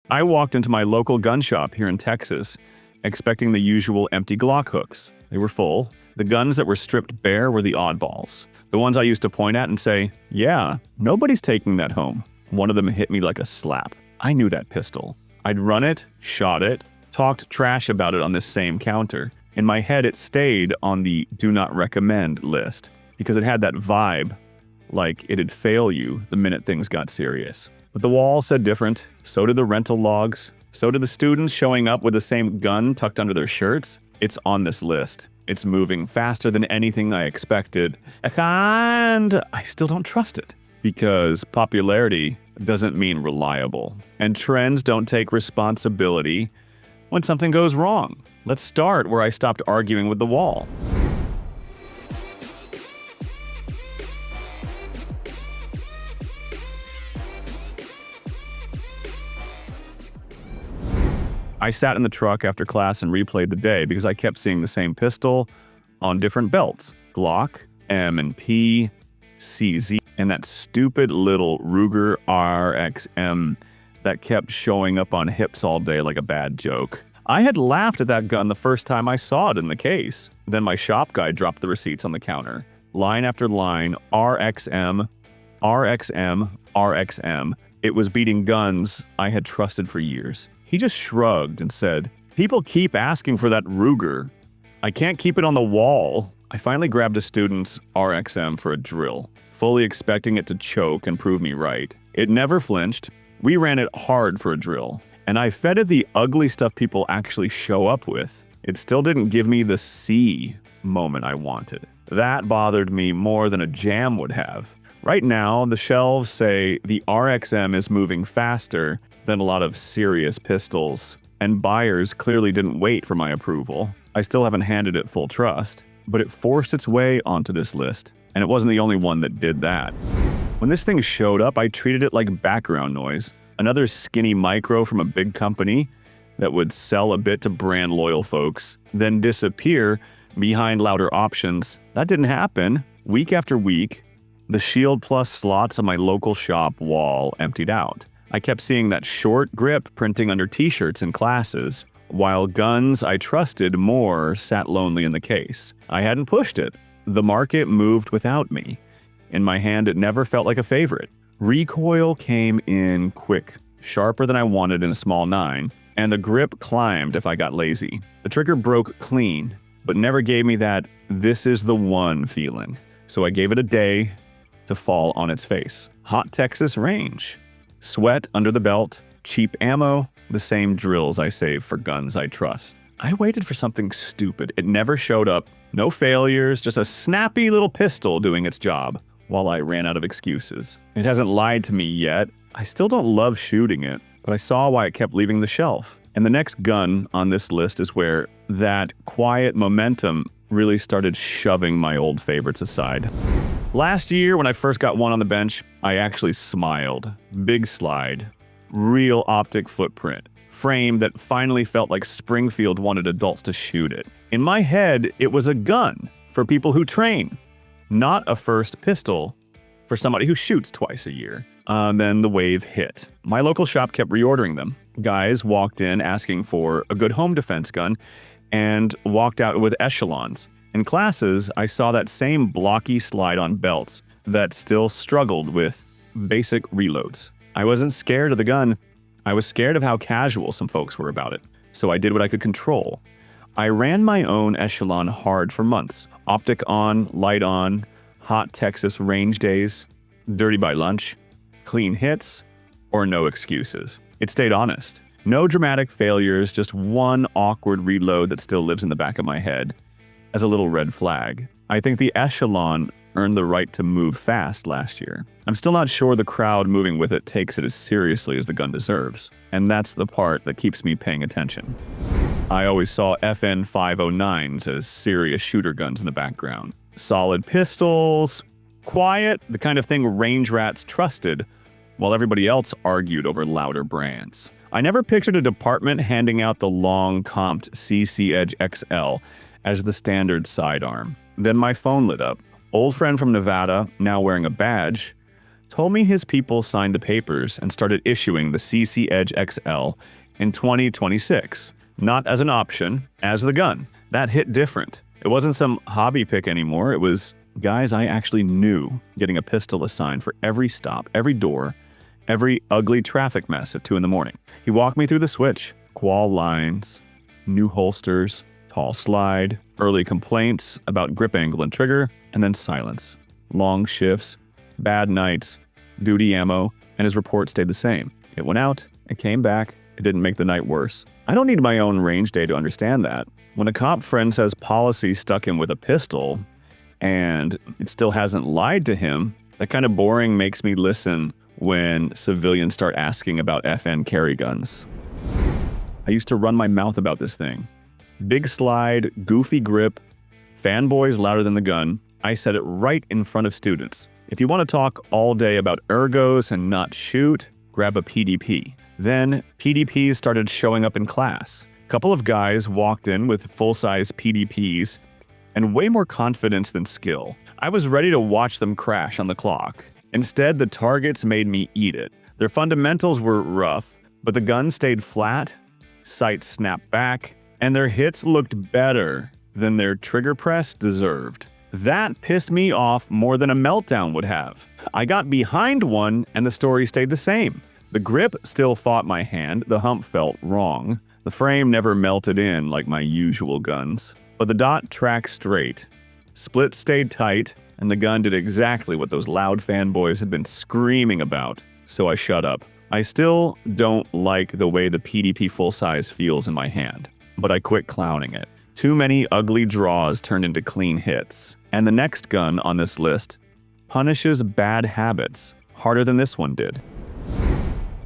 I walked into my local gun shop here in Texas, expecting the usual empty Glock hooks. They were full. The guns that were stripped bare were the oddballs. The ones I used to point at and say, yeah, nobody's taking that home. One of them hit me like a slap. I knew that pistol. I'd run it, shot it, talked trash about it on this same counter. In my head, it stayed on the do not recommend list because it had that vibe, like it'd fail you the minute things got serious. But the wall said different. So did the rental logs. So did the students showing up with the same gun tucked under their shirts. It's on this list. It's moving faster than anything I expected. And I still don't trust it because popularity doesn't mean reliable. And trends don't take responsibility when something goes wrong. Let's start where I stopped arguing with the wall. I sat in the truck after class and replayed the day because I kept seeing the same pistol on different belts. Glock, M&P, CZ, and that stupid little Ruger RXM that kept showing up on hips all day like a bad joke. I had laughed at that gun the first time I saw it in the case. Then my shop guy dropped the receipts on the counter. Line after line, RXM, RXM, RXM. It was beating guns I had trusted for years. He just shrugged and said, people keep asking for that Ruger. I can't keep it on the wall. I finally grabbed a student's RXM for a drill, fully expecting it to choke and prove me right. It never flinched. We ran it hard for a drill, and I fed it the ugly stuff people actually show up with. It still didn't give me the C moment I wanted. That bothered me more than a jam would have. Right now, the shelves say the RXM is moving faster than a lot of serious pistols, and buyers clearly didn't wait for my approval. I still haven't handed it full trust, but it forced its way onto this list, and it wasn't the only one that did that. When this thing showed up, I treated it like background noise, another skinny micro from a big company that would sell a bit to brand loyal folks, then disappear behind louder options. That didn't happen. Week after week, the Shield Plus slots on my local shop wall emptied out. I kept seeing that short grip printing under t-shirts in classes, while guns I trusted more sat lonely in the case. I hadn't pushed it. The market moved without me. In my hand, it never felt like a favorite. Recoil came in quick, sharper than I wanted in a small 9, and the grip climbed if I got lazy. The trigger broke clean, but never gave me that this is the one feeling. So I gave it a day to fall on its face. Hot Texas range. Sweat under the belt, cheap ammo, the same drills I save for guns I trust. I waited for something stupid. It never showed up. No failures, just a snappy little pistol doing its job while I ran out of excuses. It hasn't lied to me yet. I still don't love shooting it, but I saw why it kept leaving the shelf. And the next gun on this list is where that quiet momentum really started shoving my old favorites aside. Last year, when I first got one on the bench, I actually smiled. Big slide, real optic footprint, frame that finally felt like Springfield wanted adults to shoot it. In my head, it was a gun for people who train, not a first pistol for somebody who shoots twice a year. Then the wave hit. My local shop kept reordering them. Guys walked in asking for a good home defense gun and walked out with Echelons. In classes, I saw that same blocky slide on belts that still struggled with basic reloads. I wasn't scared of the gun. I was scared of how casual some folks were about it. So I did what I could control. I ran my own Echelon hard for months. Optic on, light on, hot Texas range days, dirty by lunch, clean hits, or no excuses. It stayed honest. No dramatic failures, just one awkward reload that still lives in the back of my head as a little red flag. I think the Echelon earned the right to move fast last year. I'm still not sure the crowd moving with it takes it as seriously as the gun deserves, and that's the part that keeps me paying attention. I always saw FN 509s as serious shooter guns in the background. Solid pistols, quiet, the kind of thing range rats trusted, while everybody else argued over louder brands. I never pictured a department handing out the long comped CC Edge XL as the standard sidearm. Then my phone lit up. Old friend from Nevada, now wearing a badge, told me his people signed the papers and started issuing the CC Edge XL in 2026. Not as an option, as the gun. That hit different. It wasn't some hobby pick anymore. It was guys I actually knew getting a pistol assigned for every stop, every door, every ugly traffic mess at 2 in the morning. He walked me through the switch. Qual lines, new holsters, tall slide, early complaints about grip angle and trigger, and then silence. Long shifts, bad nights, duty ammo, and his report stayed the same. It went out, it came back, it didn't make the night worse. I don't need my own range day to understand that. When a cop friend says policy stuck him with a pistol, and it still hasn't lied to him, that kind of boring makes me listen when civilians start asking about FN carry guns. I used to run my mouth about this thing. Big slide, goofy grip, fanboys louder than the gun. I said it right in front of students. If you want to talk all day about ergos and not shoot, grab a PDP. Then PDPs started showing up in class. A couple of guys walked in with full-size PDPs and way more confidence than skill. I was ready to watch them crash on the clock. Instead, the targets made me eat it. Their fundamentals were rough, but the gun stayed flat, sights snapped back, and their hits looked better than their trigger press deserved. That pissed me off more than a meltdown would have. I got behind one and the story stayed the same. The grip still fought my hand, the hump felt wrong. The frame never melted in like my usual guns. But the dot tracked straight. Split stayed tight, and the gun did exactly what those loud fanboys had been screaming about. So I shut up. I still don't like the way the PDP Full Size feels in my hand, but I quit clowning it. Too many ugly draws turned into clean hits. And the next gun on this list punishes bad habits harder than this one did.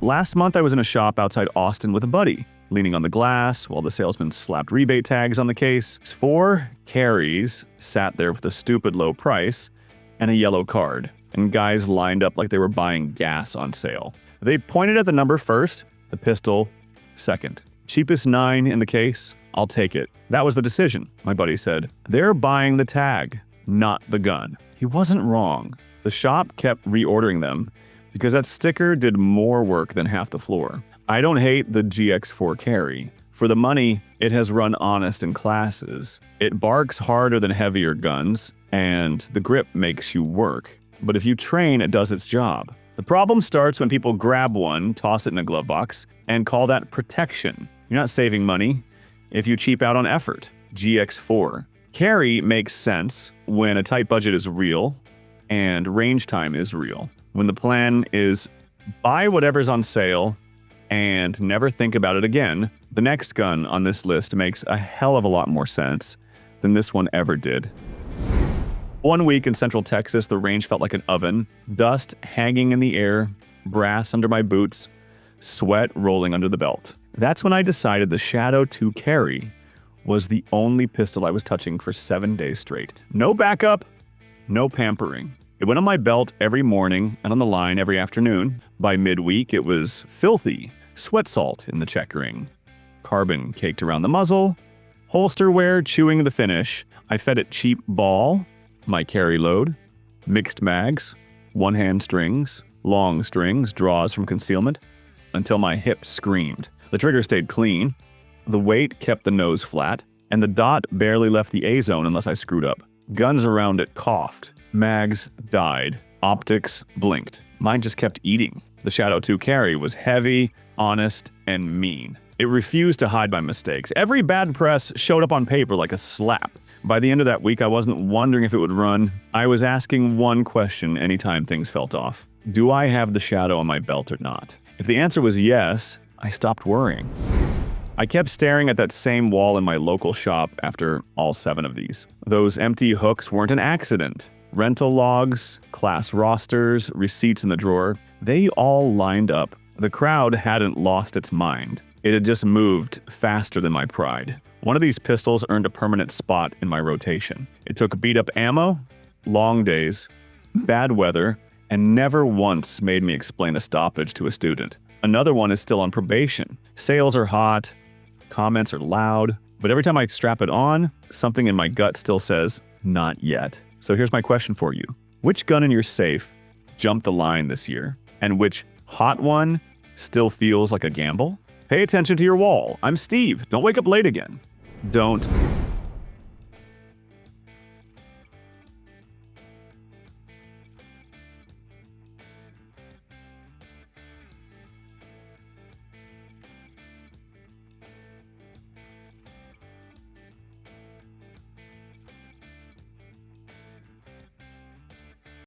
Last month I was in a shop outside Austin with a buddy, leaning on the glass while the salesman slapped rebate tags on the case. 4 carries sat there with a stupid low price and a yellow card, and guys lined up like they were buying gas on sale. They pointed at the number first, the pistol second. Cheapest 9 in the case, I'll take it. That was the decision, my buddy said. They're buying the tag, not the gun. He wasn't wrong. The shop kept reordering them because that sticker did more work than half the floor. I don't hate the GX4 Carry. For the money, it has run honest in classes. It barks harder than heavier guns, and the grip makes you work. But if you train, it does its job. The problem starts when people grab one, toss it in a glove box, and call that protection. You're not saving money if you cheap out on effort. GX4. Carry makes sense when a tight budget is real and range time is real. When the plan is buy whatever's on sale and never think about it again, the next gun on this list makes a hell of a lot more sense than this one ever did. One week in Central Texas, the range felt like an oven, dust hanging in the air, brass under my boots, sweat rolling under the belt. That's when I decided the Shadow 2 Carry was the only pistol I was touching for 7 days straight. No backup, no pampering. It went on my belt every morning and on the line every afternoon. By midweek, it was filthy, sweat salt in the checkering, carbon caked around the muzzle, holster wear chewing the finish. I fed it cheap ball, my carry load, mixed mags, one-hand strings, long strings, draws from concealment, until my hip screamed. The trigger stayed clean, the weight kept the nose flat, and the dot barely left the A-zone unless I screwed up. Guns around it coughed. Mags died. Optics blinked. Mine just kept eating. The Shadow 2 Carry was heavy, honest, and mean. It refused to hide my mistakes. Every bad press showed up on paper like a slap. By the end of that week, I wasn't wondering if it would run. I was asking one question anytime things felt off. Do I have the Shadow on my belt or not? If the answer was yes, I stopped worrying. I kept staring at that same wall in my local shop after all 7 of these. Those empty hooks weren't an accident. Rental logs, class rosters, receipts in the drawer, they all lined up. The crowd hadn't lost its mind. It had just moved faster than my pride. One of these pistols earned a permanent spot in my rotation. It took beat-up ammo, long days, bad weather, and never once made me explain a stoppage to a student. Another one is still on probation. Sales are hot, comments are loud, but every time I strap it on, something in my gut still says, not yet. So here's my question for you. Which gun in your safe jumped the line this year, and which hot one still feels like a gamble? Pay attention to your wall. I'm Steve. Don't wake up late again. Don't